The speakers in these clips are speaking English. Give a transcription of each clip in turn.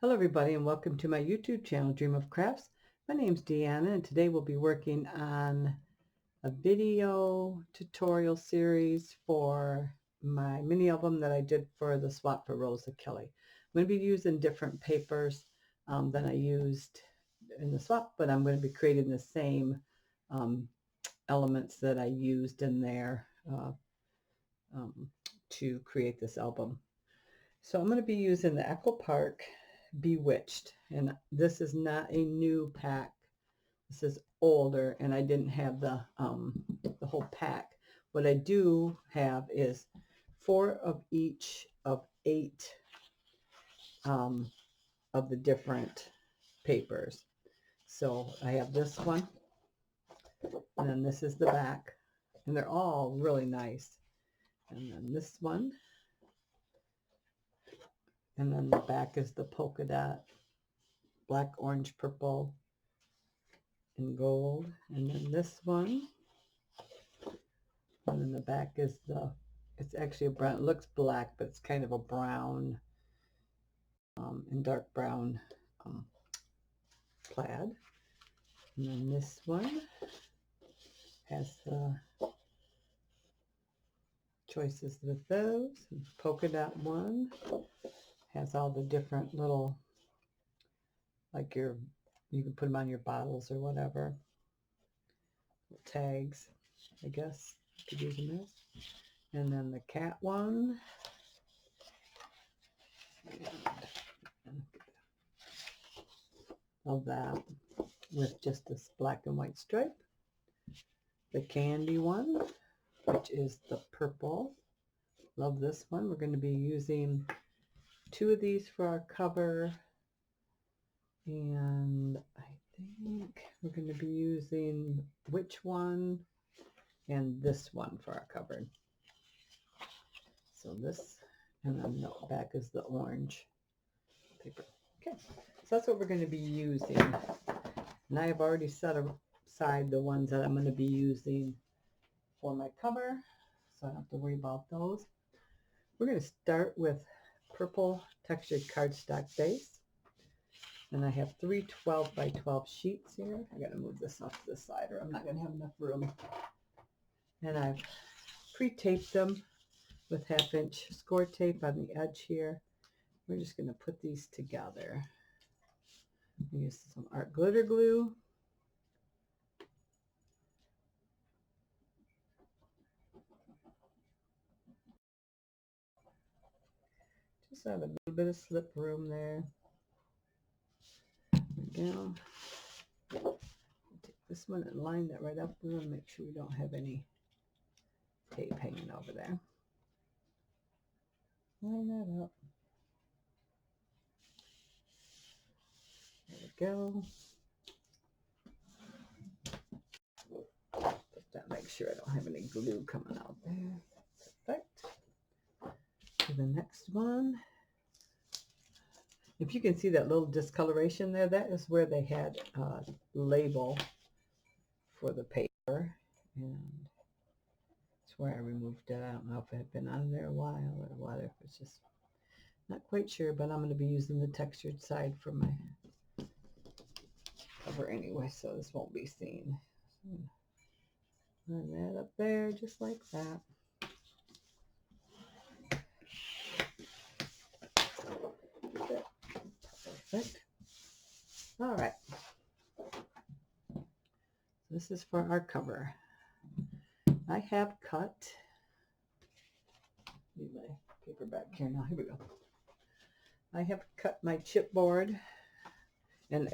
Hello everybody and welcome to my YouTube channel, Dream of Crafts. My name's Deanna and today we'll be working on a video tutorial series for my mini album that I did for the swap for Rosa Kelly. I'm going to be using different papers than I used in the swap, but I'm going to be creating the same elements that I used in there to create this album. So I'm going to be using the Echo Park Bewitched, and this is not a new pack. This is older, and I didn't have the whole pack. What I do have is 4 of each of 8 of the different papers. So I have this one, and then this is the back, and they're all really nice. And then this one, and then the back is the polka dot, black, orange, purple, and gold. And then this one, and then the back is it's actually a brown, it looks black, but it's kind of a brown and dark brown plaid. And then this one has the choices with those. And polka dot one has all the different little, like you can put them on your bottles or whatever. Tags, I guess you could use them as. And then the cat one. Of that with just this black and white stripe. The candy one, which is the purple. Love this one. We're going to be using 2 of these for our cover, and I think we're going to be using which one and this one for our cover. So this, and then the back is the orange paper. Okay, so that's what we're going to be using. And I have already set aside the ones that I'm going to be using for my cover, so I don't have to worry about those. We're going to start with purple textured cardstock base. And I have 3 12 by 12 sheets here. I got to move this off to the side or I'm not going to have enough room. And I've pre-taped them with 1/2-inch score tape on the edge here. We're just going to put these together. Use some art glitter glue. Just have a little bit of slip room there. There we go. Take this one and line that right up. We want to make sure we don't have any tape hanging over there. Line that up. There we go. Put that, make sure I don't have any glue coming out there. Perfect. To the next one. If you can see that little discoloration there, that is where they had a label for the paper. And that's where I removed it. I don't know if it had been on there a while or what. If it's just not quite sure, but I'm going to be using the textured side for my cover anyway, so this won't be seen. So line that up there just like that. Perfect. All right. This is for our cover. I have cut, need my paper back here now, here we go. I have cut my chipboard, and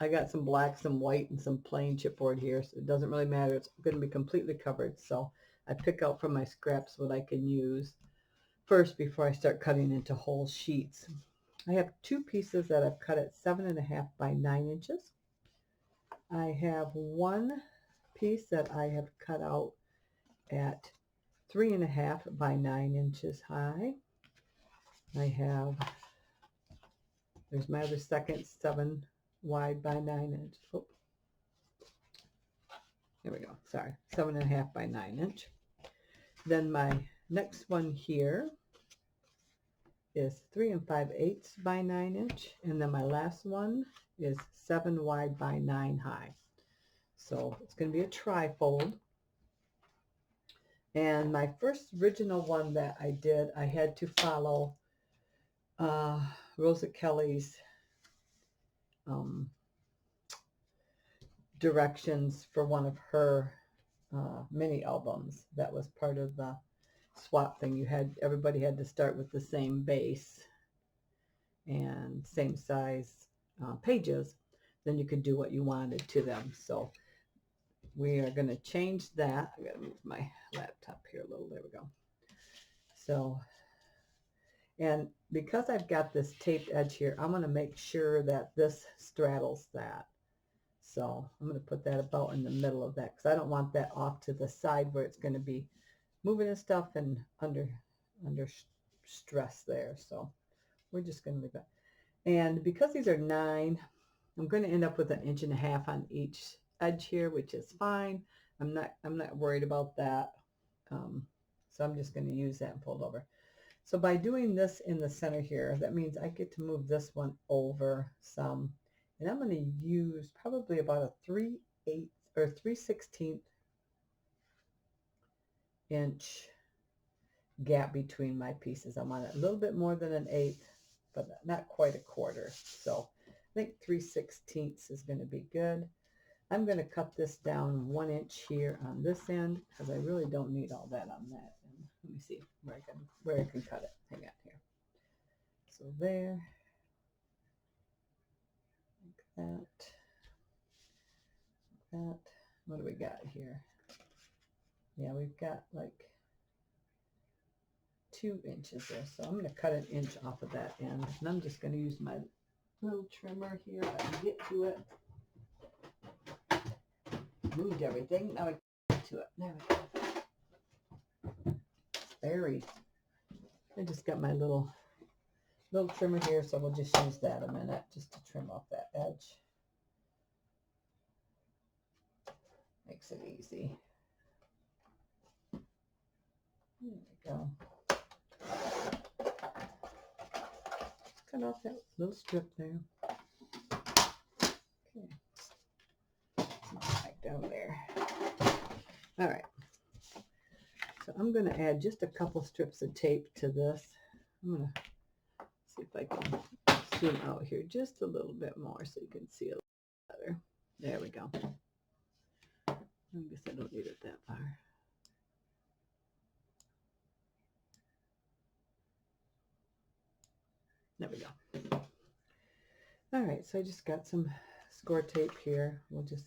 I got some black, some white, and some plain chipboard here, so it doesn't really matter. It's going to be completely covered, so I pick out from my scraps what I can use first before I start cutting into whole sheets. I have 2 pieces that I've cut at 7.5 by 9 inches. I have 1 piece that I have cut out at 3.5 by 9 inches high. I have, there's my other second 7 wide by 9 inch. Oh, there we go. Sorry, 7.5 by 9 inch. Then my next one here is 3 5/8 by 9 inch, and then my last one is 7 wide by 9 high. So it's going to be a tri-fold. And my first original one that I did, I had to follow Rosa Kelly's directions for one of her mini albums. That was part of the swap thing. Everybody had to start with the same base and same size pages. Then you could do what you wanted to them. So we are going to change that. I got to move my laptop here a little. There we go. So, and because I've got this taped edge here, I'm going to make sure that this straddles that. So I'm going to put that about in the middle of that, because I don't want that off to the side where it's going to be moving and stuff and under stress there. So we're just going to leave that. And because these are 9, I'm going to end up with 1.5 inches on each edge here, which is fine. I'm not worried about that. So I'm just going to use that and fold over. So by doing this in the center here, that means I get to move this one over some. And I'm going to use probably about a 3/8 or 3/16 inch gap between my pieces. I want it a little bit more than 1/8, but not quite 1/4. So I think 3/16 is going to be good. I'm going to cut this down 1 inch here on this end, because I really don't need all that on that end. Let me see where I can cut it. Hang on here. So there. That. What do we got here? Yeah, we've got like 2 inches there. So I'm going to cut 1 inch off of that end. And I'm just going to use my little trimmer here if I can get to it. Moved everything. Now I get to it. There we go. Buried. I just got my little trimmer here, so we'll just use that a minute just to trim off that edge. Makes it easy. There we go. Cut off that little strip there. Okay. Back down there. All right. So I'm going to add just a couple strips of tape to this. I'm going to see if I can zoom out here just a little bit more so you can see a little better. There we go. I guess I don't need it that far. There we go. All right, so I just got some score tape here. We'll just,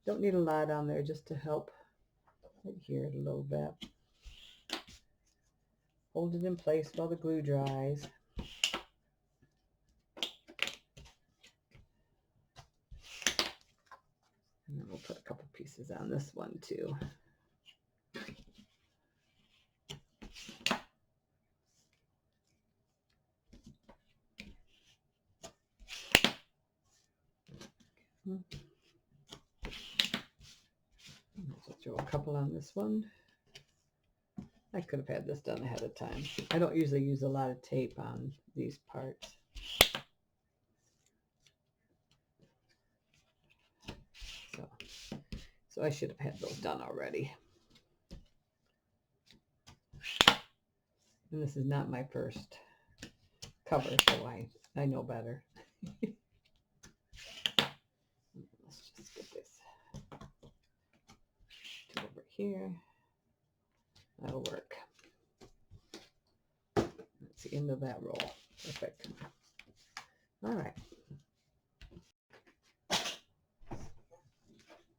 don't need a lot on there, just to help adhere it a little bit. Hold it in place while the glue dries. And then we'll put a couple pieces on this one too. So throw a couple on this one. I could have had this done ahead of time. I don't usually use a lot of tape on these parts. So I should have had those done already. And this is not my first cover, so I know better. Let's just get this to over here. That'll work. That's the end of that roll. Perfect. All right.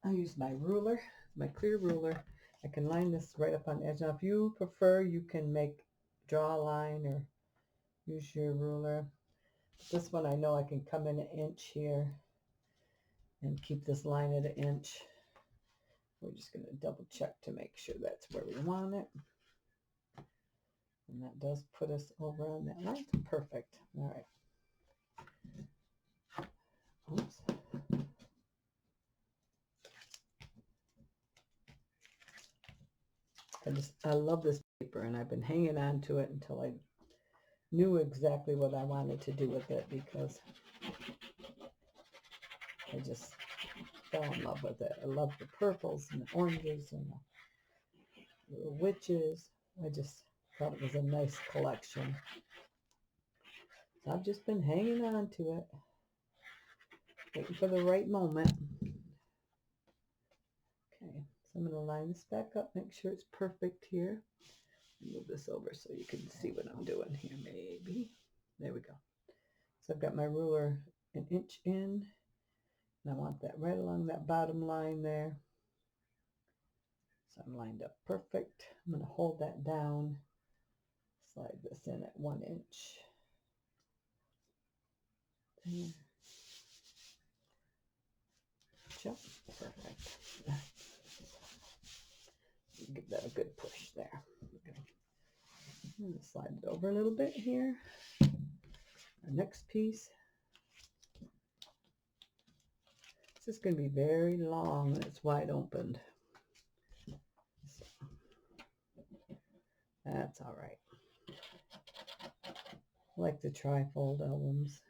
I use my ruler, my clear ruler. I can line this right up on the edge. Now, if you prefer, you can draw a line or use your ruler. This one, I know I can come in 1 inch here and keep this line at 1 inch. We're just going to double check to make sure that's where we want it. And that does put us over on that line. Perfect. All right. Oops. I love this paper, and I've been hanging on to it until I knew exactly what I wanted to do with it because I just fell in love with it. I love the purples and the oranges and the little witches. I just thought it was a nice collection. So I've just been hanging on to it, waiting for the right moment. Okay, so I'm going to line this back up, make sure it's perfect here. Move this over so you can see what I'm doing here, maybe. There we go. So I've got my ruler an inch in, and I want that right along that bottom line there. So I'm lined up perfect. I'm going to hold that down, slide this in at 1 inch. There. Jump. Perfect. Give that a good push there. Okay. I'm going to slide it over a little bit here. Our next piece. This is going to be very long when it's wide opened. So, that's all right. I like the trifold albums.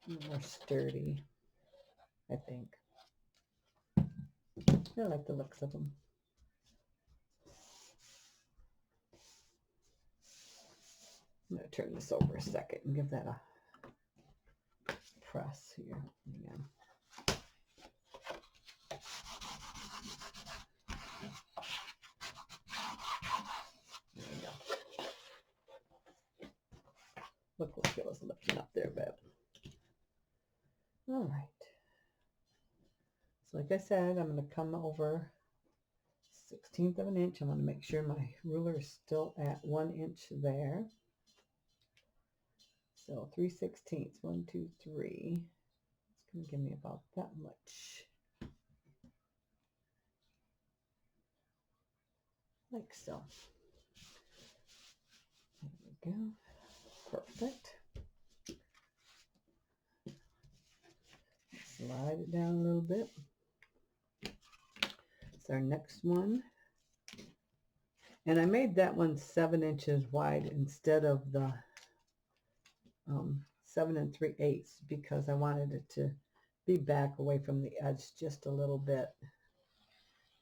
A little more sturdy, I think. I like the looks of them. I'm going to turn this over a second and give that a press here. Again. There we go. Look like it was lifting up there a bit. All right. So like I said, I'm going to come over 1/16 of an inch. I'm going to make sure my ruler is still at 1 inch there. So 3/16, 1, 2, 3. It's going to give me about that much. Like so. There we go. Perfect. Slide it down a little bit. It's our next one. And I made that one 7 inches wide instead of the 7 3/8 because I wanted it to be back away from the edge just a little bit.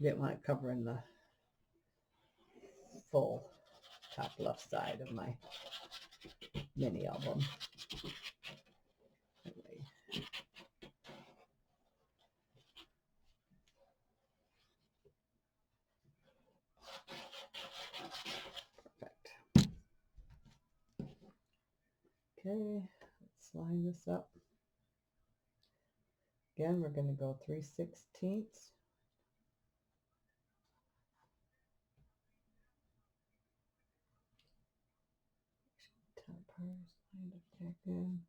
Didn't want it covering the full top left side of my mini album. Anyway. Perfect. Okay, let's line this up. Again, we're going to go 3/16. Top part is lined up there again.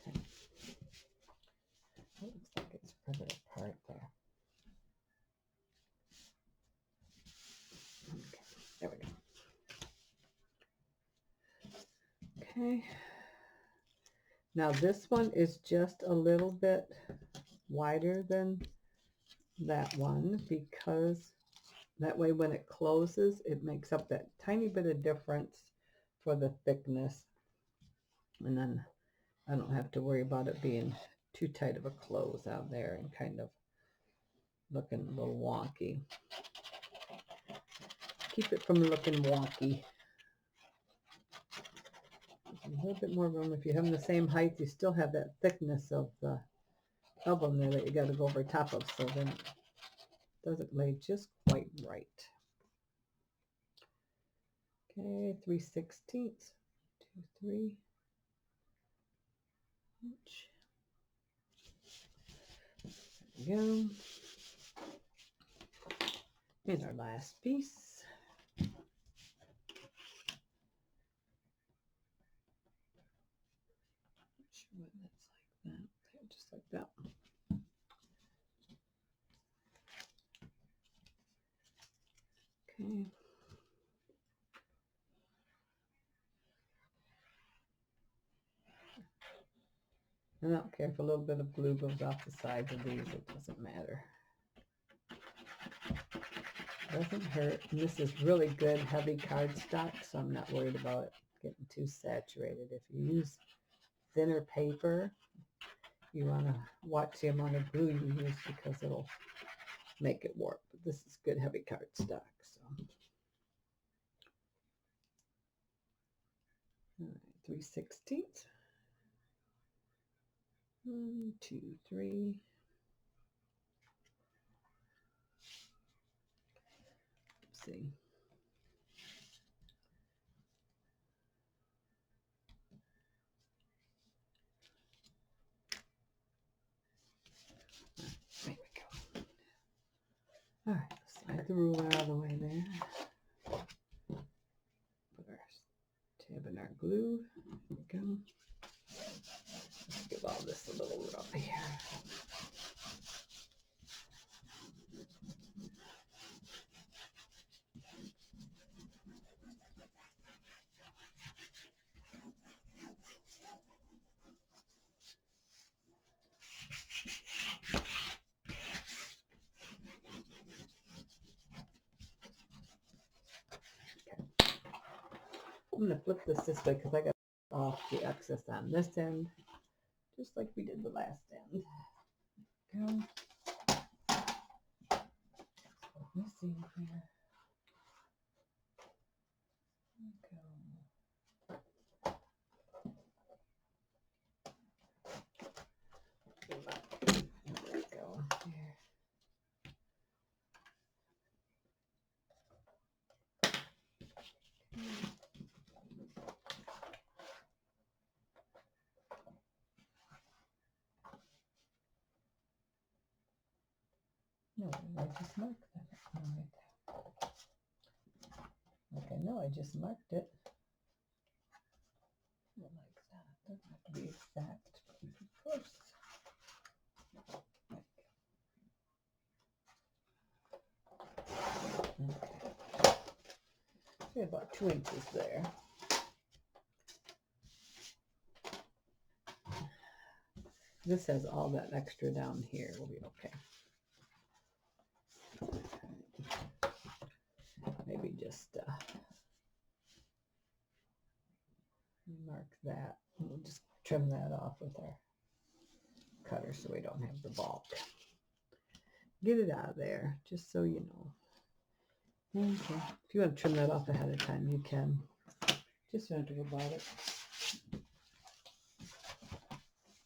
Okay. It looks like it's further apart there. Okay, there we go. Okay. Now this one is just a little bit wider than that one because that way when it closes, it makes up that tiny bit of difference for the thickness. And then I don't have to worry about it being too tight of a close out there and kind of looking a little wonky. Keep it from looking wonky. A little bit more room. If you have them the same height, you still have that thickness of the album there that you got to go over top of, so then it doesn't lay just quite right. Okay, 3/16, 2, 3 inch. There we go. Here's our last piece. Not sure what that's like that. Okay, just like that. Okay. I don't care if a little bit of glue goes off the sides of these, it doesn't matter. Doesn't hurt. And this is really good heavy cardstock, so I'm not worried about it getting too saturated. If you use thinner paper, you want to watch the amount of glue you use because it'll make it warp. But this is good heavy cardstock. So, all right, 3/16. 1, 2, 3. Let's see. There we go. All right, slide the ruler out of the way there. Put our tab in our glue. There we go. Let's give all this a little rub here. I'm going to flip this way because I got off the excess on this end, just like we did the last end. Go. Let me see here. There we go. Here. No, I just marked that. Okay, no, I just marked it. Like that. Doesn't have to be exact, but pretty close. Okay. See about 2 inches there. This has all that extra down here. We'll be okay. Maybe just mark that. We'll just trim that off with our cutter so we don't have the bulk. Get it out of there, just so you know. Okay. If you want to trim that off ahead of time, you can. Just don't have to worry about it.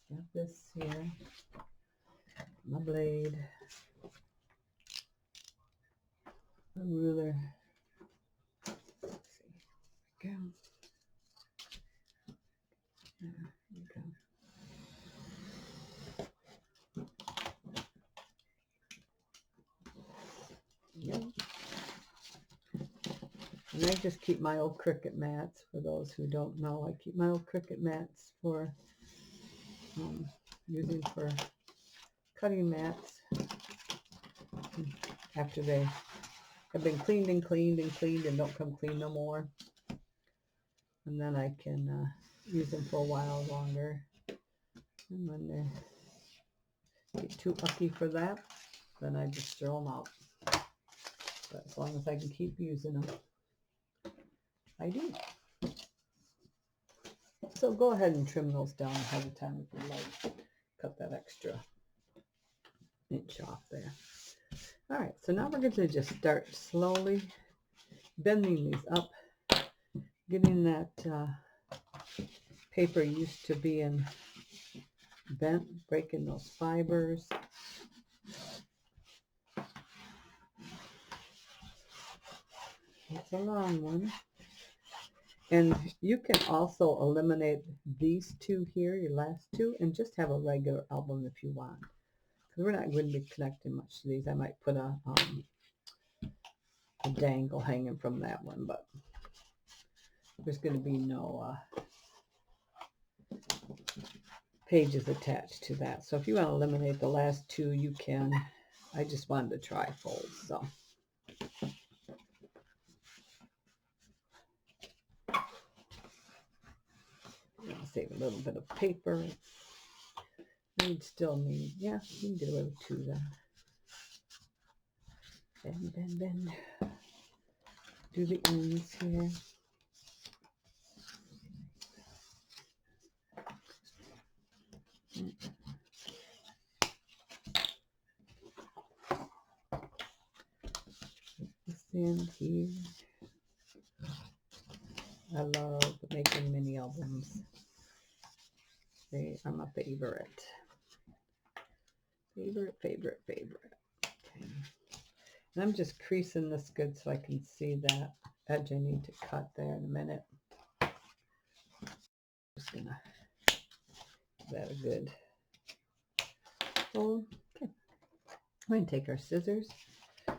Got this here. My blade. A ruler. Let's see. There we go. There we go. Yep. And I just keep my old Cricut mats. For those who don't know, I keep my old Cricut mats for using for cutting mats after they have been cleaned and cleaned and cleaned and don't come clean no more. And then I can use them for a while longer. And when they get too ucky for that, then I just throw them out. But as long as I can keep using them, I do. So go ahead and trim those down ahead of time if you like. Cut that extra inch off there. All right, so now we're going to just start slowly bending these up, getting that paper used to being bent, breaking those fibers. It's a long one. And you can also eliminate these two here, your last two, and just have a regular album if you want. Because we're not going to be connecting much to these. I might put a dangle hanging from that one, but there's going to be no pages attached to that. So if you want to eliminate the last two, you can. I just wanted to try folds, so. Save a little bit of paper. We'd still need, yeah, you can get away with 2 then. Bend, bend, bend. Do the ends here. This end here. I love making mini albums. They are my favorite. Favorite. Okay. And I'm just creasing this good so I can see that edge I need to cut there in a minute. Just gonna give that a good fold. Okay. We're gonna take our scissors.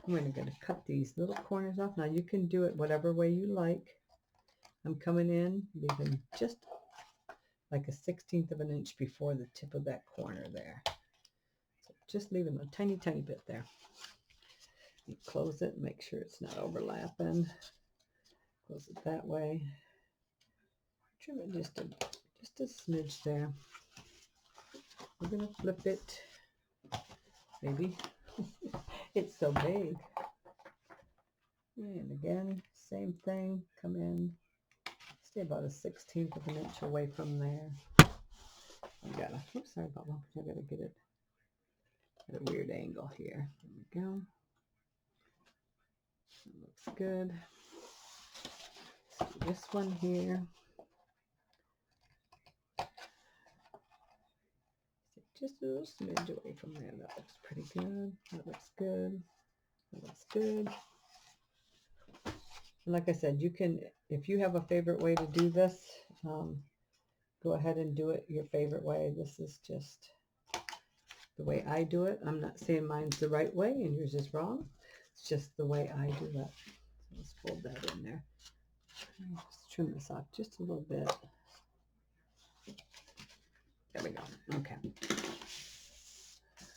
We're gonna cut these little corners off. Now you can do it whatever way you like. I'm coming in, leaving just like a 1/16 of an inch before the tip of that corner there. So just leaving a tiny bit there. You close it and make sure it's not overlapping. Close it that way. Trim it just a smidge there. We're gonna flip it. Maybe. It's so big. And again, same thing. Come in. Stay about a 1/16 of an inch away from there. Oops, sorry about that. I gotta get it at a weird angle here. There we go. That looks good. Let's do this one here. Just a little smidge away from there. That looks pretty good. That looks good. That looks good. And like I said, you can, if you have a favorite way to do this, go ahead and do it your favorite way. This is just the way I do it. I'm not saying mine's the right way and yours is wrong. It's just the way I do it. So let's fold that in there. Just trim this off just a little bit. There we go. Okay.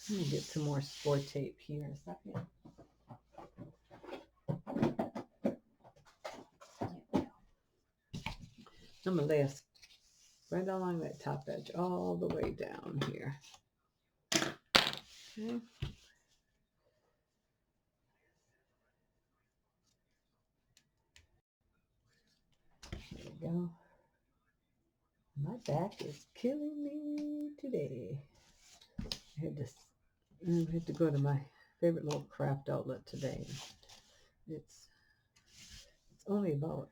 Let me get some more score tape here a second. I'm going to lay a right along that top edge all the way down here. Okay. There we go. My back is killing me today. I had to go to my favorite little craft outlet today. It's only about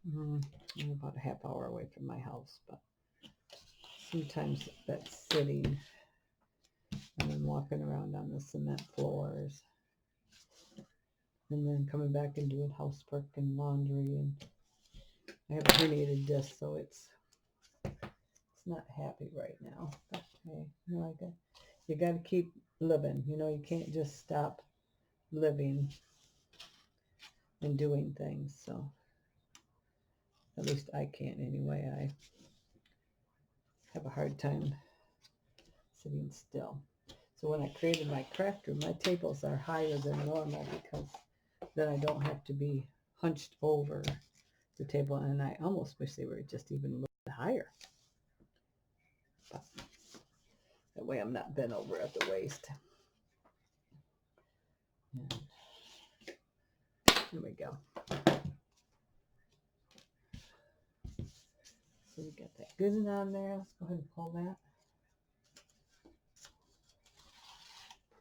a half hour away from my house, but sometimes that's sitting and then walking around on the cement floors and then coming back and doing housework and laundry, and I have a herniated disc, so it's not happy right now. But hey, you got to keep living. You can't just stop living and doing things. So at least I can't anyway. I have a hard time sitting still. So when I created my craft room, my tables are higher than normal because then I don't have to be hunched over the table, and I almost wish they were just even a little bit higher. But that way I'm not bent over at the waist. And here we go. So we got that good on there. Let's go ahead and pull that.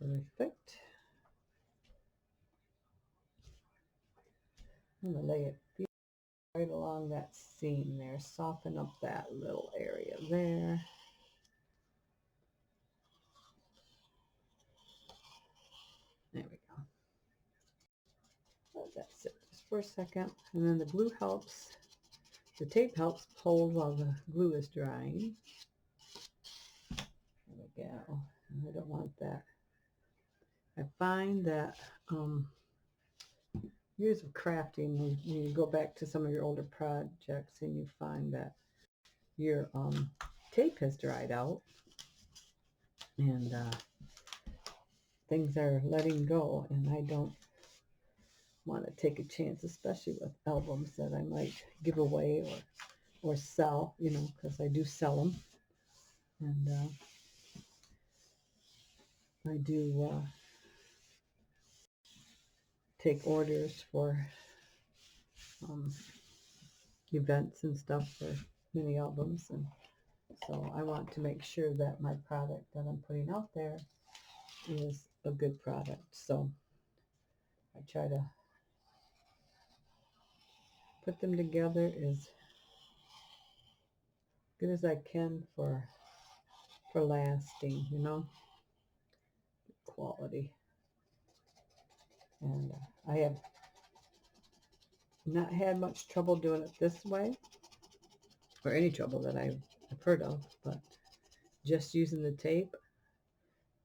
Perfect. I'm going to lay it right along that seam there. Soften up that little area there. There we go. Let that sit just for a second. And then the glue helps. The tape helps hold while the glue is drying. There we go. I don't want that. I find that years of crafting, you go back to some of your older projects and you find that your tape has dried out and things are letting go, and I don't want to take a chance, especially with albums that I might give away or sell, because I do sell them. And I do take orders for events and stuff for mini albums, and so I want to make sure that my product that I'm putting out there is a good product. So I try to put them together as good as I can for lasting, you know, quality. And I have not had much trouble doing it this way, or any trouble that I've heard of, but just using the tape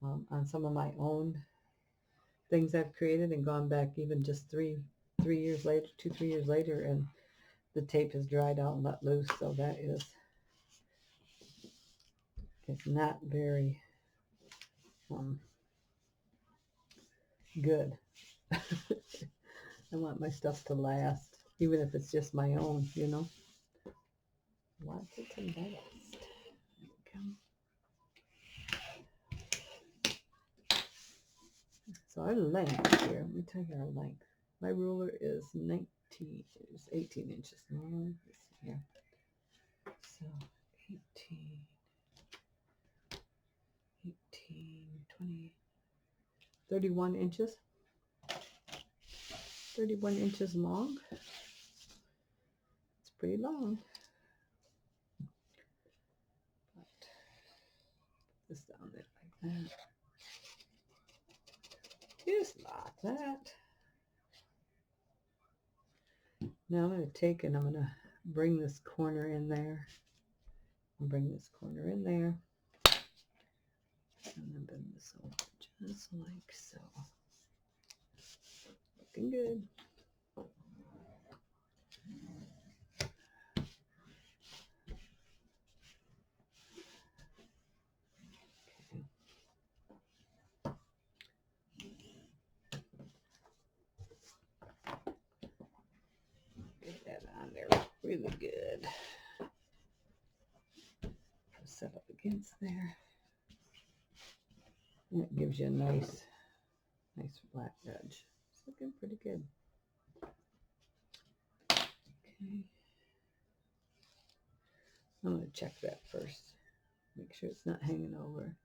on some of my own things I've created and gone back even just 3 years later, 2, 3 years later, and the tape has dried out and let loose. So that is, it's not very good. I want my stuff to last, even if it's just my own, you know. I want it to last. There we go. So our length here, let me tell you our length. My ruler is 18 inches long. Let's see here. So 18, 20, 31 inches. 31 inches long. It's pretty long. But put this down there like that. Just like that. Now I'm going to take and I'm going to bring this corner in there. I'll bring this corner in there. And then bend this over just like so. Looking good. Get that on there really good. Set up against there. And it gives you a nice flat edge. It's looking pretty good. Okay. I'm going to check that first. Make sure it's not hanging over.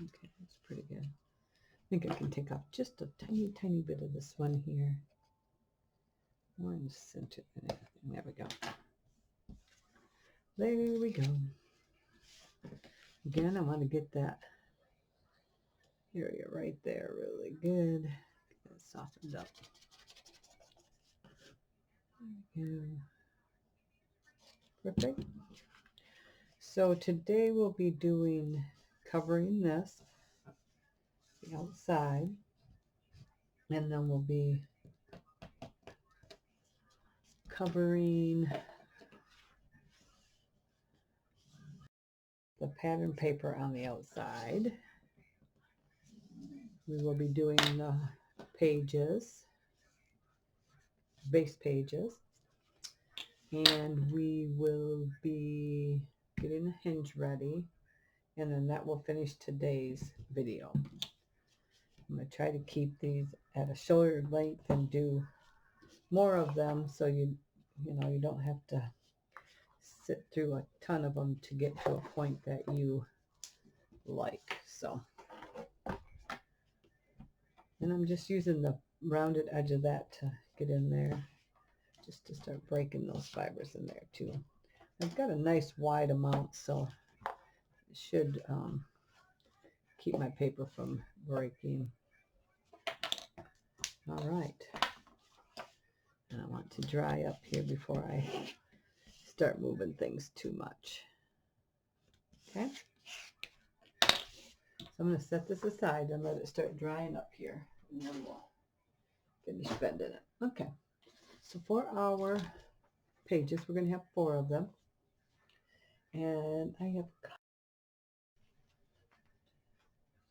Okay, that's pretty good. I think I can take off just a tiny, tiny bit of this one here. One center. There we go. There we go. Again, I want to get that area right there really good. Get that softened up. There we go. Perfect. So today we'll be doing covering this, the outside, and then we'll be covering the pattern paper on the outside. We will be doing the pages, base pages, and we will be getting the hinge ready, and then that will finish today's video. I'm going to try to keep these at a shorter length and do more of them, so you know, you don't have to sit through a ton of them to get to a point that you like. So, and I'm just using the rounded edge of that to get in there, just to start breaking those fibers in there too. I've got a nice wide amount, so it should keep my paper from breaking. All right, and I want to dry up here before I start moving things too much. Okay, so I'm going to set this aside and let it start drying up here, and then we'll finish bending it. Okay, so for our pages, we're going to have 4 of them, and I have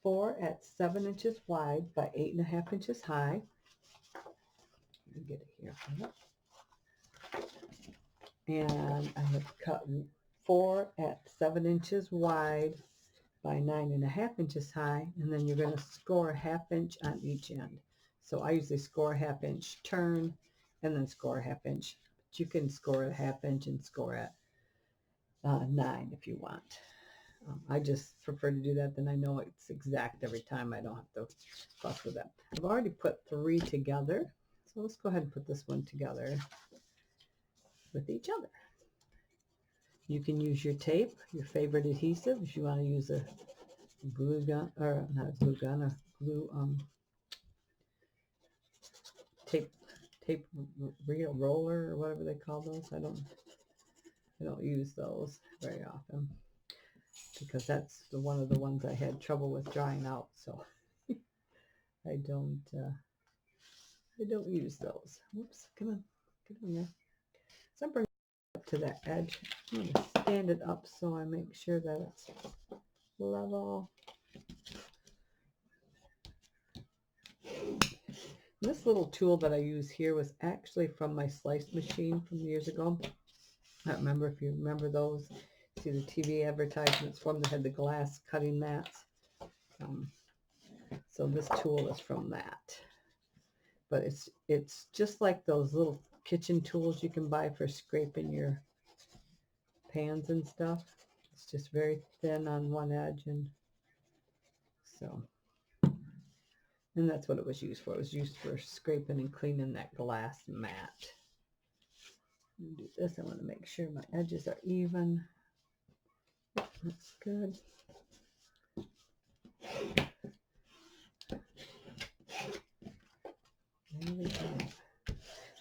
4 at 7 inches wide by 8.5 inches high. Let me get it here. And I have cut 4 at 7 inches wide by 9.5 inches high, and then you're going to score a 1/2 inch on each end. So I usually score a 1/2 inch turn and then score a 1/2 inch. But you can score a 1/2 inch and score at 9 if you want. I just prefer to do that, then I know it's exact every time. I don't have to fuss with that. I've already put 3 together, so let's go ahead and put this one together with each other. You can use your tape, your favorite adhesive, if you want to use a glue gun, or not a glue gun, or glue tape reel roller, or whatever they call those. I don't use those very often because that's one of the ones I had trouble with drying out. So I don't use those. Whoops, come on, get on there. So I'm bringing it up to that edge. I'm going to stand it up so I make sure that it's level. This little tool that I use here was actually from my slice machine from years ago. I don't remember if you remember those. See the TV advertisements for them that had the glass cutting mats. So this tool is from that. But it's just like those little kitchen tools you can buy for scraping your pans and stuff. It's just very thin on one edge, and so. And that's what it was used for. It was used for scraping and cleaning that glass mat. Do this. I want to make sure my edges are even. That's good. There we go.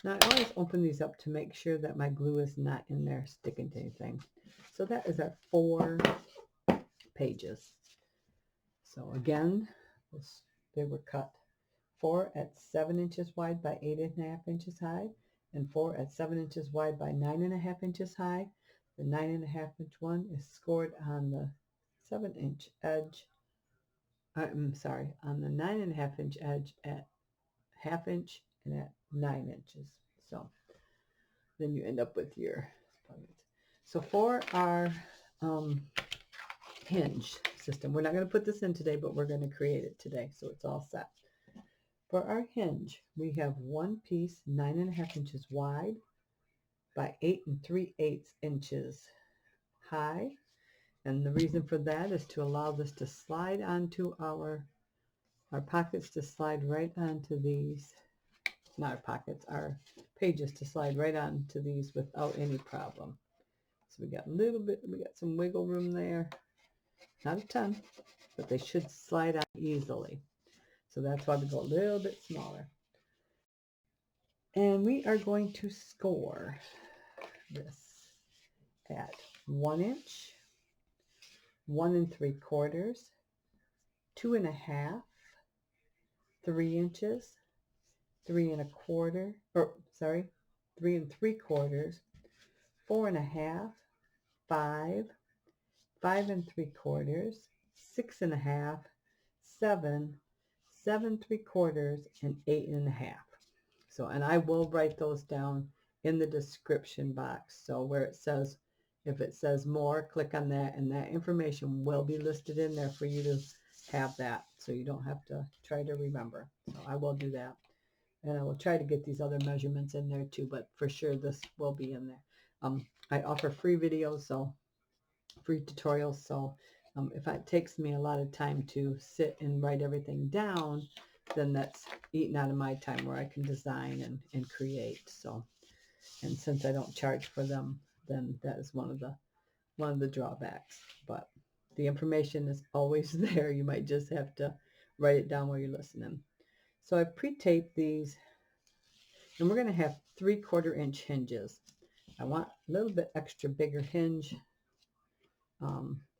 Now I always open these up to make sure that my glue is not in there sticking to anything. So that is our 4 pages. So again, they were cut 4 at 7 inches wide by 8.5 inches high, and 4 at 7 inches wide by 9.5 inches high. The 9.5 inch one is scored on the 7 inch edge. I'm sorry, on the 9.5 inch edge at 1/2 inch and at 9 inches. So then you end up with your. So for our hinge system, we're not going to put this in today, but we're going to create it today, so it's all set. For our hinge, we have one piece 9.5 inches wide by 8 3/8 inches high. And the reason for that is to allow this to slide onto our pockets to slide right onto these, not our pockets, our pages to slide right onto these without any problem. So we got a little bit, we got some wiggle room there. Not a ton, but they should slide on easily. So that's why we go a little bit smaller. And we are going to score this at 1 inch, 1 3/4, 2.5, 3 inches, 3 1/4, or sorry, 3 3/4, 4.5, 5, 5 3/4, 6.5, 7, 7 3/4, and 8.5. So, and I will write those down in the description box. So where it says, if it says more, click on that, and that information will be listed in there for you to have that, so you don't have to try to remember. So I will do that, and I will try to get these other measurements in there too, but for sure this will be in there. I offer free videos, so free tutorials, so if it takes me a lot of time to sit and write everything down, then that's eating out of my time where I can design and create. So, and since I don't charge for them, then that is one of the drawbacks. But the information is always there. You might just have to write it down while you're listening. So I pre-taped these, and we're going to have 3/4 inch hinges. I want a little bit extra bigger hinge,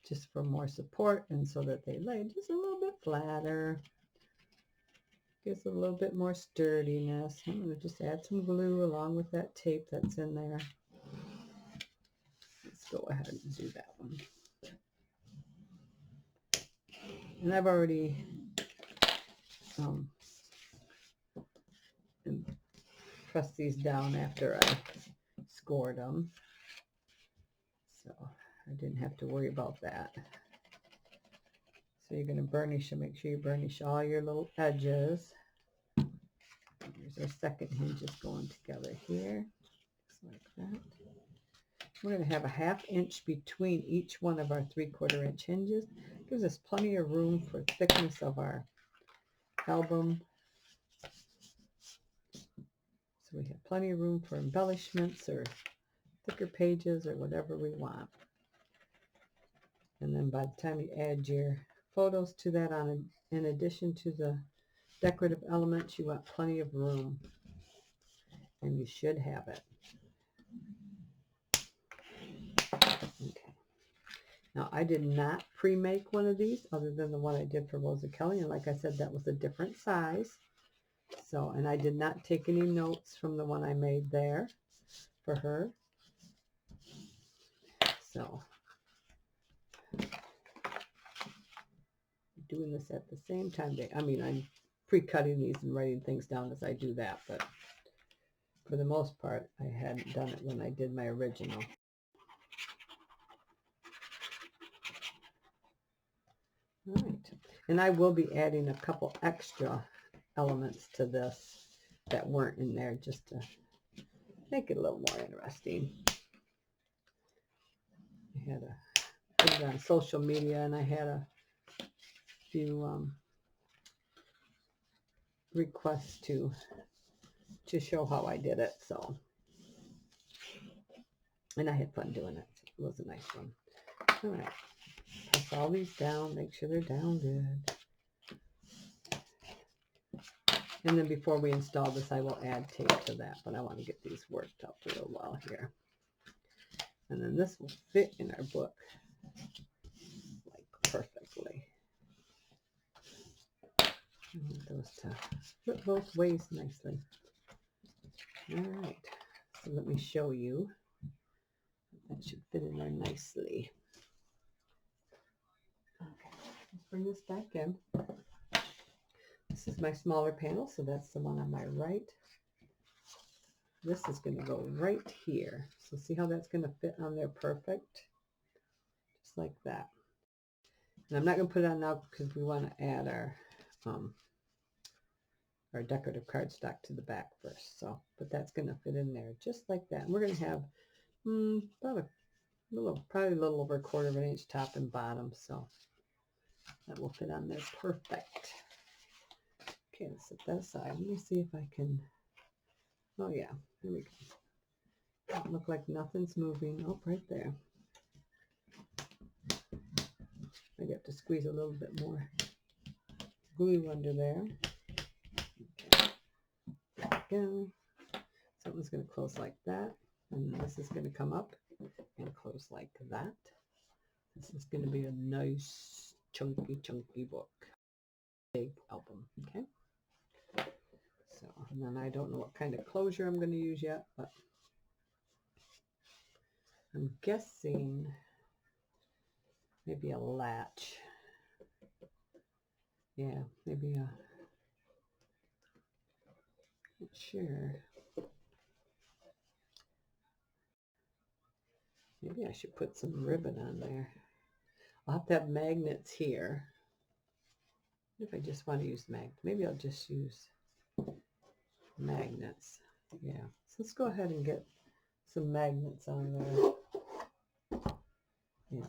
just for more support, and so that they lay just a little bit flatter. Gives a little bit more sturdiness. I'm going to just add some glue along with that tape that's in there. Let's go ahead and do that one. And I've already pressed these down after I scored them, so I didn't have to worry about that. So you're going to burnish and make sure you burnish all your little edges. Here's our second hinges going together here, just like that. We're going to have a 1/2 inch between each one of our 3/4 inch hinges. Gives us plenty of room for thickness of our album. So we have plenty of room for embellishments or thicker pages or whatever we want. And then by the time you add your photos to that, in addition to the decorative elements, you want plenty of room. And you should have it. Okay. Now, I did not pre-make one of these other than the one I did for Rosa Kelly. And like I said, that was a different size. So, and I did not take any notes from the one I made there for her. So, doing this at the same time. I mean, I'm pre-cutting these and writing things down as I do that, but for the most part, I hadn't done it when I did my original. All right, and I will be adding a couple extra elements to this that weren't in there just to make it a little more interesting. I had to put it on social media, and I had a few requests to show how I did it. So, and I had fun doing it. It was a nice one. All right, press all these down. Make sure they're down good. And then before we install this, I will add tape to that. But I want to get these worked up a little while here. And then this will fit in our book like perfectly. I want those to fit both ways nicely. All right, so let me show you. That should fit in there nicely. Okay, let's bring this back in. This is my smaller panel, so that's the one on my right. This is going to go right here. So see how that's going to fit on there perfect? Just like that. And I'm not going to put it on now because we want to add our decorative cardstock to the back first. So, but that's going to fit in there just like that. And we're going to have about probably a little over 1/4 inch top and bottom. So that will fit on there perfect. Okay, let's set that aside. Let me see if I can. Oh yeah, here we go. Doesn't look like nothing's moving. Oh, right there. I have to squeeze a little bit more glue under there. Okay. There we go. Something's going to close like that. And this is going to come up and close like that. This is going to be a nice, chunky book. Big album. Okay. So, and then I don't know what kind of closure I'm going to use yet, but I'm guessing maybe a latch. Yeah, maybe a, not sure. Maybe I should put some ribbon on there. I'll have to have magnets here. If I just want to use magnets, maybe I'll just use magnets. Yeah, so let's go ahead and get some magnets on there. And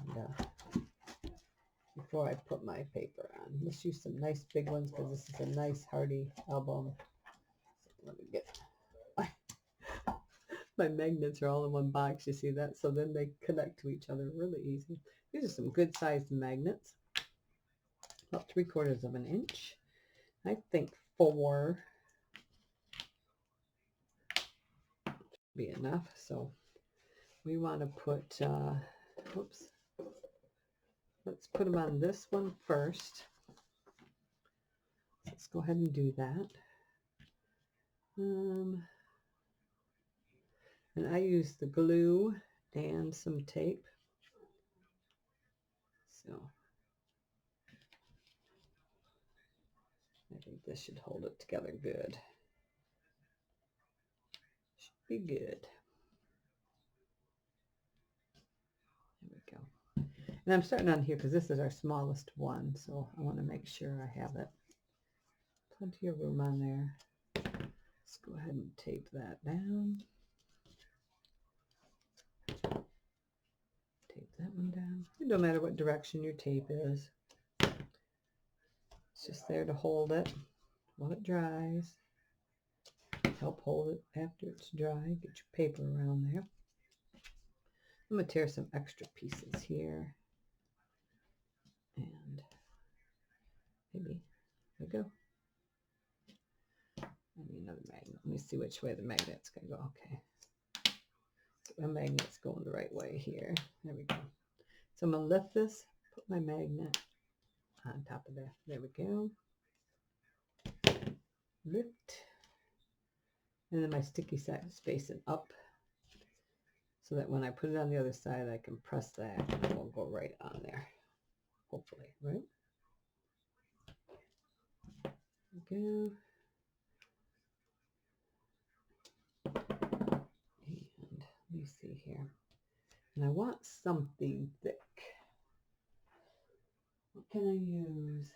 before I put my paper on, let's use some nice big ones because this is a nice hardy album. So let me get my magnets are all in one box. You see that? So then they connect to each other really easy. These are some good sized magnets. About 3/4 inch. I think 4 be enough. So we want to put, oops, let's put them on this one first. Let's go ahead and do that. And I use the glue and some tape. So I think this should hold it together good. Should be good. There we go. And I'm starting on here because this is our smallest one, so I want to make sure I have it. Plenty of room on there. Let's go ahead and tape that down. Tape that one down. It don't matter what direction your tape is. It's just there to hold it while it dries. Help hold it after it's dry. Get your paper around there. I'm going to tear some extra pieces here. And maybe, there we go. I need another magnet. Let me see which way the magnet's going to go. Okay. So my magnet's going the right way here. There we go. So I'm going to lift this, put my magnet on top of there. There we go. Lift. And then my sticky side is facing up so that when I put it on the other side, I can press that and it won't go right on there. Hopefully, right? There we go. And let me see here. And I want something thick. What can I use?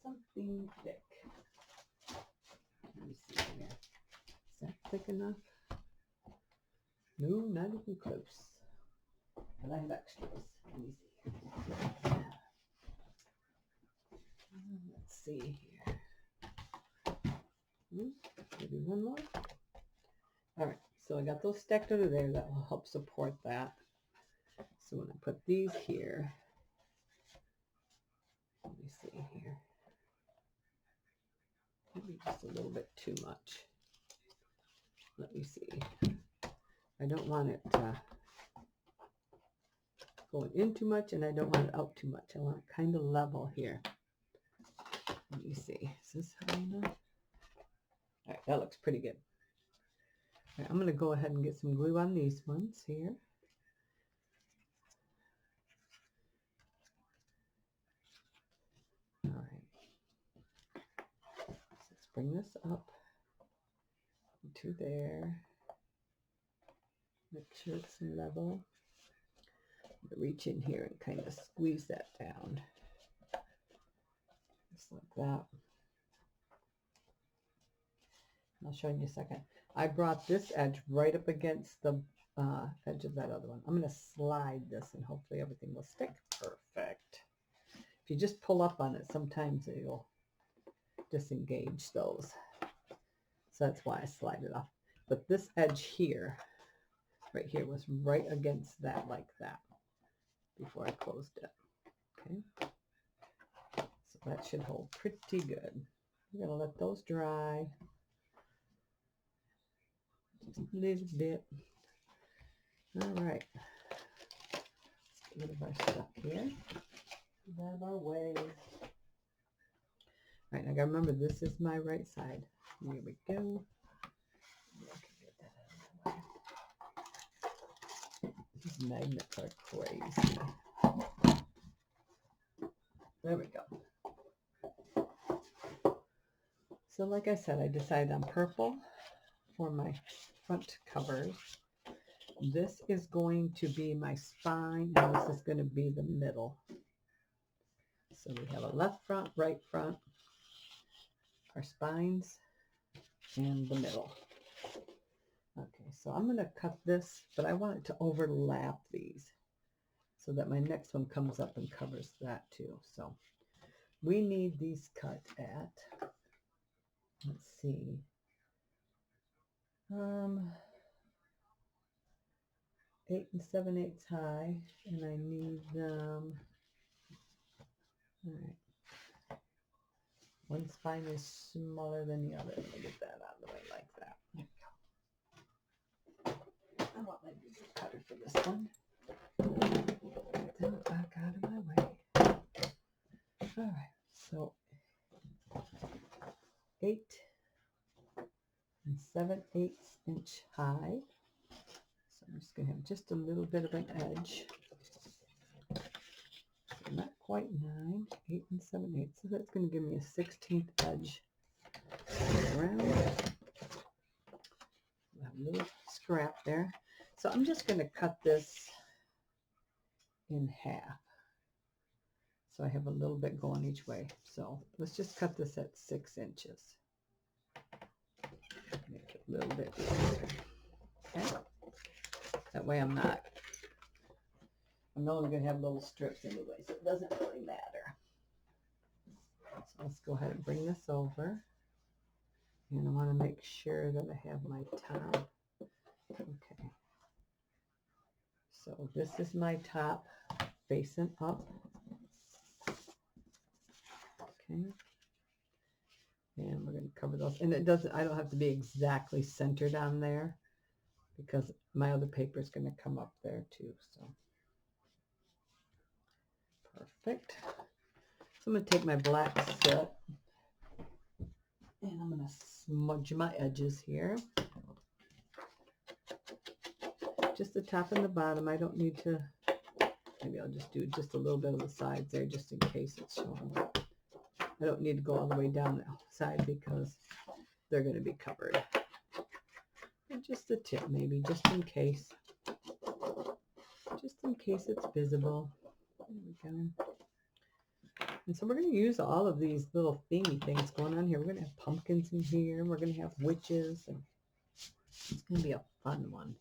Something thick. Let me see here. Is that thick enough? No, not even close. But I have extras. Let me see here. Let's see here. Maybe one more. All right, so I got those stacked under there. That will help support that. So when I put these here, let me see here. Maybe just a little bit too much. Let me see. I don't want it going in too much, and I don't want it out too much. I want it kind of level here. Let me see. Is this high enough? All right, that looks pretty good. All right, I'm going to go ahead and get some glue on these ones here. All right. So let's bring this up to there. Make sure it's level. Reach in here and kind of squeeze that down. Just like that. I'll show you in a second. I brought this edge right up against the edge of that other one. I'm going to slide this and hopefully everything will stick. Perfect. If you just pull up on it, sometimes it'll disengage those. So that's why I slide it off. But this edge here, right here, was right against that like that before I closed it. Okay. So that should hold pretty good. We're going to let those dry. Just a little bit. All right. Let's get rid of our stuff here. Get out of our way. All right, I gotta remember this is my right side. Here we go. These magnets are crazy. There we go. So like I said, I decided on purple for my front covers. This is going to be my spine, and this is going to be the middle. So we have a left front, right front, our spines, and the middle. Okay, so I'm going to cut this, but I want it to overlap these so that my next one comes up and covers that too. So we need these cut at, let's see, 8 7/8 high, and I need them, all right, one spine is smaller than the other. Let me get that out of the way like that. There we go. I want my bigger cutter for this one. Get them back out of my way. All right, so 8 7/8 inch high. So I'm just going to have just a little bit of an edge. So not quite 9, 8 7/8. So that's going to give me a 16th edge around. I have a little scrap there. So I'm just going to cut this in half. So I have a little bit going each way. So let's just cut this at 6 inches. Make it a little bit easier. Okay. That way I'm only going to have little strips anyway, so it doesn't really matter. So let's go ahead and bring this over. And I want to make sure that I have my top. Okay. So this is my top facing up. Okay. And we're going to cover those. And I don't have to be exactly centered on there because my other paper is going to come up there too. So perfect. So I'm going to take my black soot and I'm going to smudge my edges here. Just the top and the bottom. I don't need to, maybe I'll just do just a little bit of the sides there just in case it's showing. I don't need to go all the way down the side because they're going to be covered. And just the tip maybe, just in case. Just in case it's visible. There we go. And so we're going to use all of these little themey things going on here. We're going to have pumpkins in here. We're going to have witches. And it's going to be a fun one.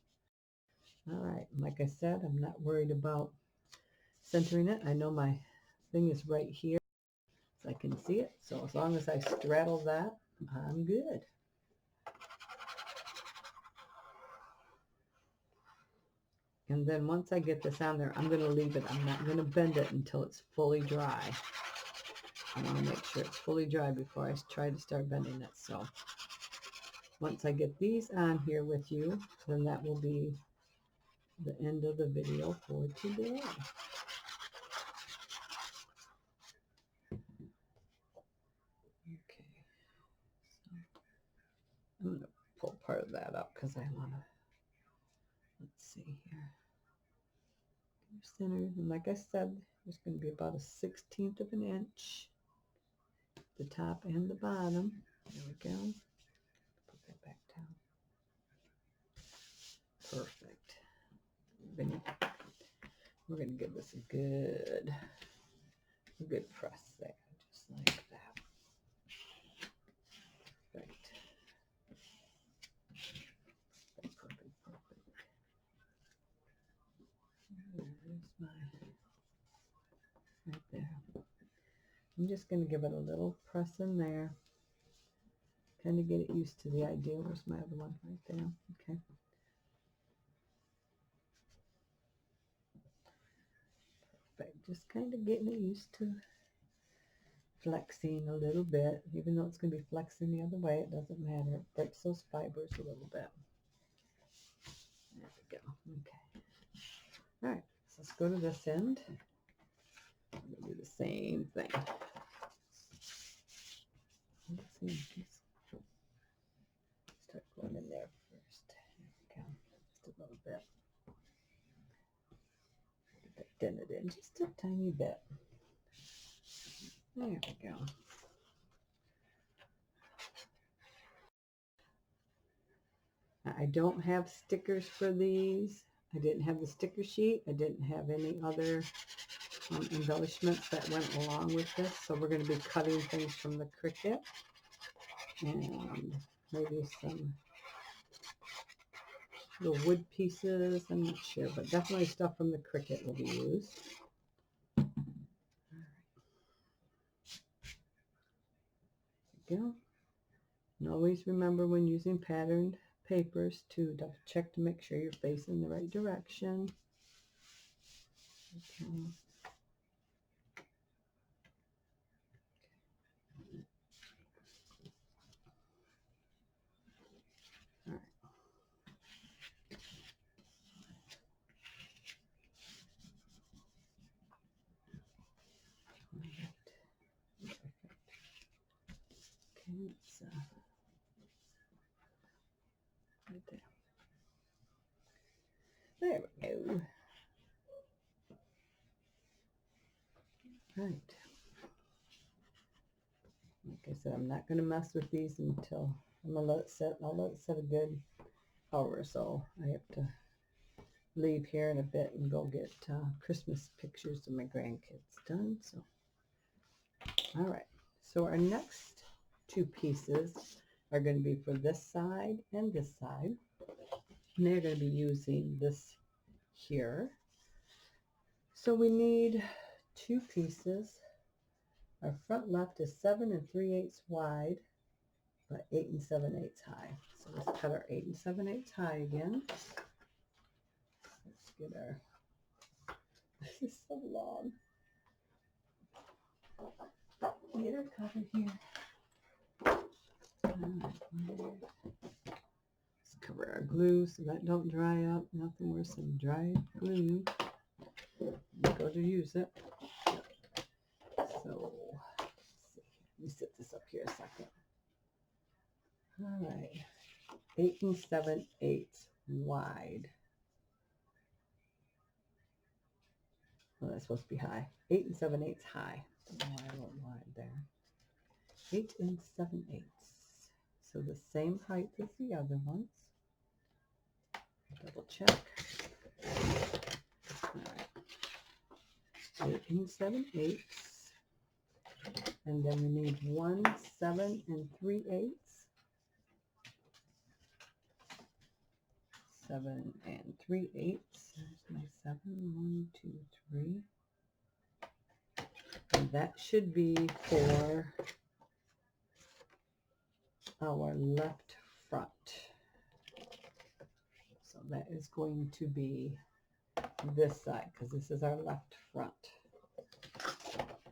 All right. Like I said, I'm not worried about centering it. I know my thing is right here, so I can see it. So as long as I straddle that, I'm good. And then once I get this on there, I'm going to leave it. I'm not going to bend it until it's fully dry. I want to make sure it's fully dry before I try to start bending it. So once I get these on here with you, then that will be the end of the video for today. Okay. So I'm going to pull part of that up because I want to, let's see here. Center, and like I said, there's going to be about a 1/16 of an inch, the top and the bottom. There we go. Put that back down. Perfect. We're going to give this a good press there, just like that. Perfect. Perfect. There's my, right there. I'm just going to give it a little press in there. Kind of get it used to the idea. Where's my other one? Right there. Okay. Perfect. Just kind of getting it used to flexing a little bit. Even though it's going to be flexing the other way, it doesn't matter. It breaks those fibers a little bit. There we go. Okay. All right. So let's go to this end. I'm going to do the same thing. Let's see. Start going in there first. There we go. Just a little bit. Get that dented in just a tiny bit. There we go. I don't have stickers for these. I didn't have the sticker sheet. I didn't have any other embellishments that went along with this. So we're going to be cutting things from the Cricut. And maybe some little wood pieces. I'm not sure, but definitely stuff from the Cricut will be used. All right. There we go. And always remember when using patterned papers to check to make sure you're facing the right direction. Okay. All right. Okay, so right there. There we go. Right. Like I said, I'm not going to mess with these until I'm going to let it sit. I'll let it sit a good hour or so. I have to leave here in a bit and go get Christmas pictures of my grandkids done. So, all right. So our next two pieces are going to be for this side and this side. And they're going to be using this here. So we need two pieces. Our front left is 7 3/8 wide, but 8 7/8 high. So let's cut our 8 7/8 high again. Let's get our, this is so long. Get her covered here. Let's cover our glue so that don't dry up. Nothing worse than dry glue. Go to use it. So let me set this up here a second. All right, 8 7/8 wide. Well, that's supposed to be high. 8 7/8 high. Oh, I wrote wide there. 8 7/8. So the same height as the other ones. Double check. All right. 8 7/8. And then we need 1 7 3/8. 7 3/8. There's my 7. 1 2 3. And that should be for our left front. So that is going to be this side because this is our left front.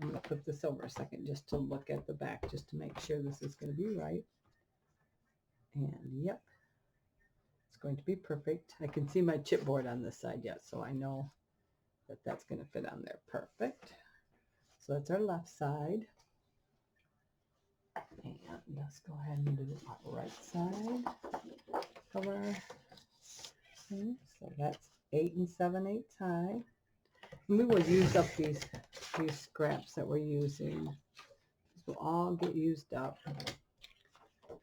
I'm going to put this over a second just to look at the back, just to make sure this is going to be right. And yep, it's going to be perfect. I can see my chipboard on this side yet, so I know that that's going to fit on there perfect. So that's our left side. And let's go ahead and do our right side. Cover. Okay, so that's 8 7/8 high. And we will use up these scraps that we're using. These will all get used up.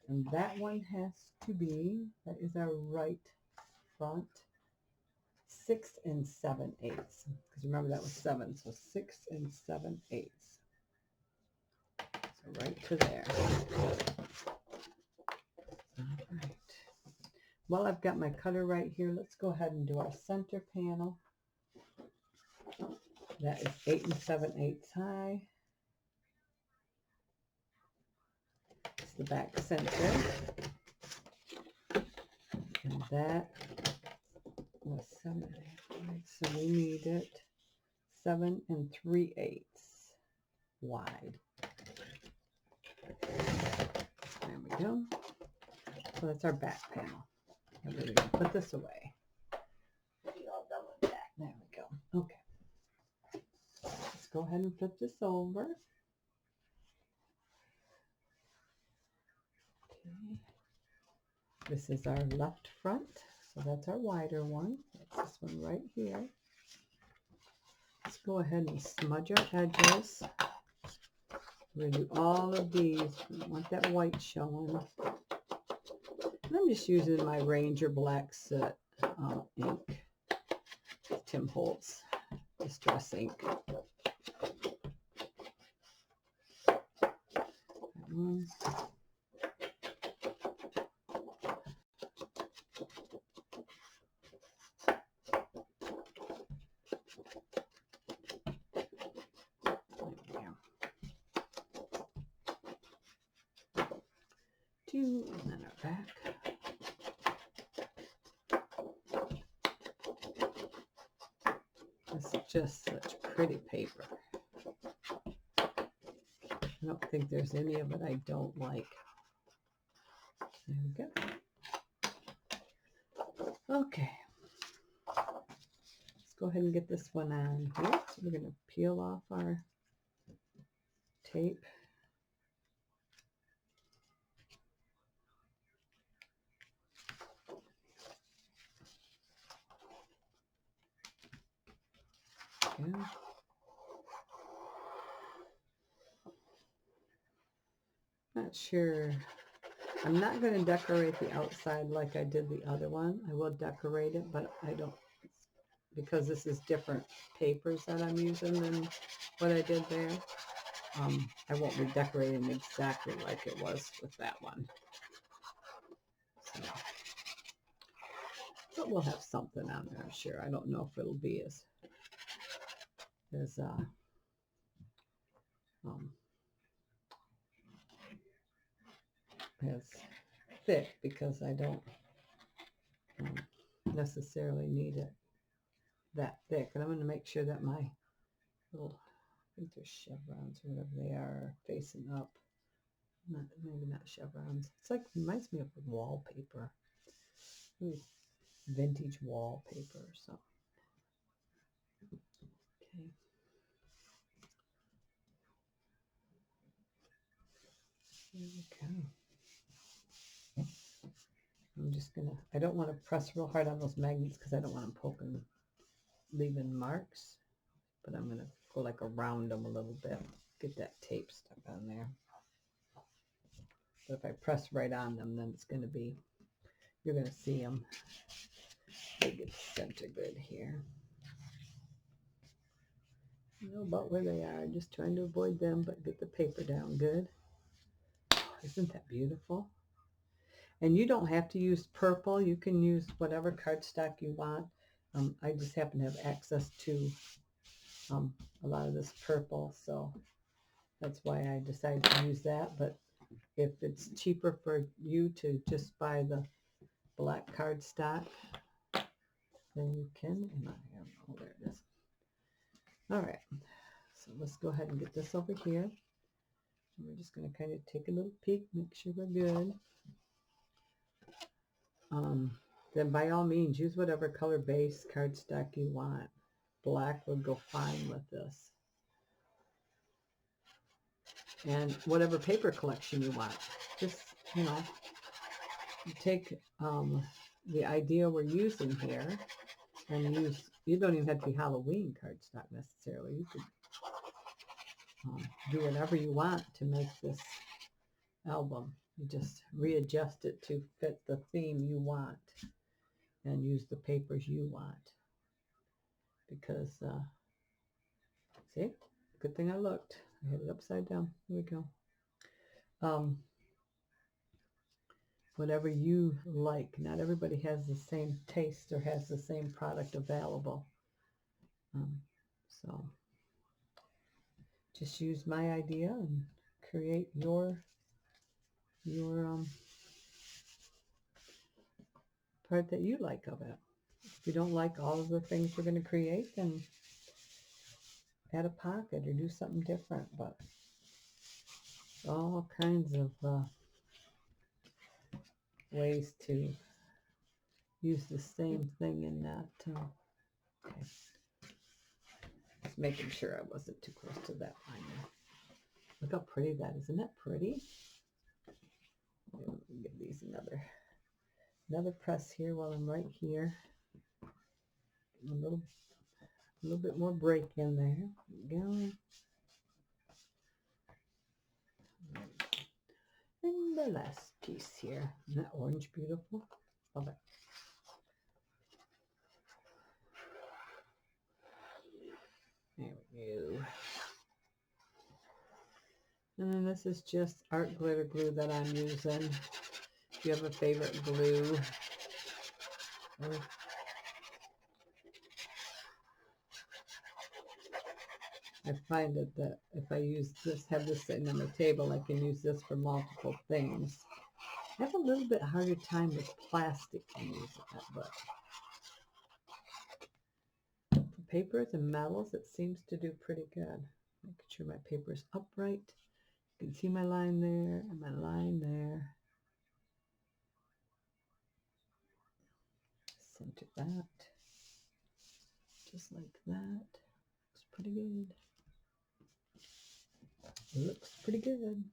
And that one has to be, that is our right front, 6 7/8. Because remember that was 7, so 6 7/8. So right to there. All right. Well, I've got my cutter right here. Let's go ahead and do our center panel. That is 8 7/8 high. It's the back center. And that was 7 1/8. So we need it 7 3/8 wide. There we go. So that's our back panel. And we're going to put this away. Be all done with that. There we go. Okay. Let's go ahead and flip this over. Okay. This is our left front. So that's our wider one. That's this one right here. Let's go ahead and smudge our edges. We're going to do all of these. We don't want that white showing. And I'm just using my Ranger Black Soot ink. Tim Holtz Distress ink. Two, and then our back. This is just such pretty paper. I don't think there's any of it I don't like. There we go. Okay. Let's go ahead and get this one on here. So we're going to peel off our tape. Good. Not sure. I'm not going to decorate the outside like I did the other one. I will decorate it, but I don't. It's because this is different papers that I'm using than what I did there, I won't be decorating exactly like it was with that one. So, but we'll have something on there, I'm sure. I don't know if it'll be as as thick, because I don't necessarily need it that thick. And I'm going to make sure that my little, I think they're chevrons or whatever they are, facing up. Maybe not chevrons. It's like, reminds me of wallpaper. Ooh, vintage wallpaper or something. Okay. There we go. I'm just gonna, I don't want to press real hard on those magnets because I don't want them poking, leaving marks, but I'm gonna go like around them a little bit, get that tape stuck on there. But if I press right on them, then it's gonna be, you're gonna see them. They get the center good here. I know about where they are, just trying to avoid them, but get the paper down good. Isn't that beautiful? And you don't have to use purple. You can use whatever cardstock you want. I just happen to have access to a lot of this purple, so that's why I decided to use that. But if it's cheaper for you to just buy the black cardstock, then you can. Oh, there it is. All right, so let's go ahead and get this over here. We're just going to kind of take a little peek, make sure we're good. Then by all means, use whatever color base cardstock you want. Black would go fine with this. And whatever paper collection you want. Just, you know, take the idea we're using here and use, you don't even have to be Halloween cardstock necessarily. You could do whatever you want to make this album. You just readjust it to fit the theme you want and use the papers you want. Because, see, good thing I looked. I had it upside down. Here we go. Whatever you like. Not everybody has the same taste or has the same product available. So just use my idea and create your part that you like of it. If you don't like all of the things we're going to create, then add a pocket or do something different. But all kinds of ways to use the same thing in that. Okay. Just making sure I wasn't too close to that line there. Look how pretty that is. Isn't that pretty? Give these another press here while I'm right here. A little bit more break in there. Go. And the last piece here. Isn't that orange beautiful? Love it. There we go. And then this is just art glitter glue that I'm using. If you have a favorite glue, I find that if I use this, have this sitting on the table, I can use this for multiple things. I have a little bit harder time with plastic than using it, but for papers and metals, it seems to do pretty good. Making sure my paper is upright. You can see my line there and my line there. Center that. Just like that. Looks pretty good. Looks pretty good.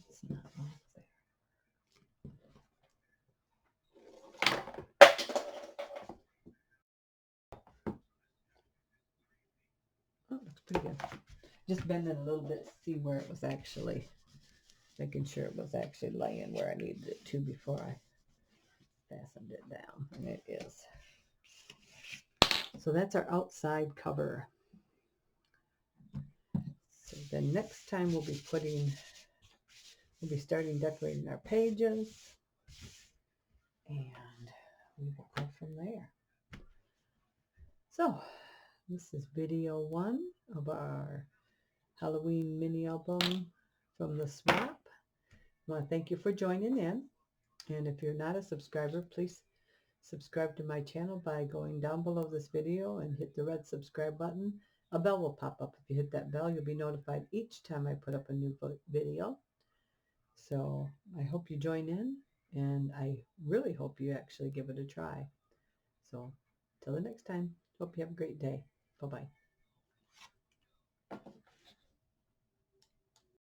It's not off there. Oh, looks pretty good. Just bend it a little bit to see where it was actually, making sure it was actually laying where I needed it to before I fastened it down, and it is. So that's our outside cover. So then next time we'll be starting decorating our pages, and we will go from there. So this is video 1 of our Halloween mini album from the swap. I want to thank you for joining in. And if you're not a subscriber, please subscribe to my channel by going down below this video and hit the red subscribe button. A bell will pop up. If you hit that bell, you'll be notified each time I put up a new video. So I hope you join in, and I really hope you actually give it a try. So till the next time, hope you have a great day. Bye-bye.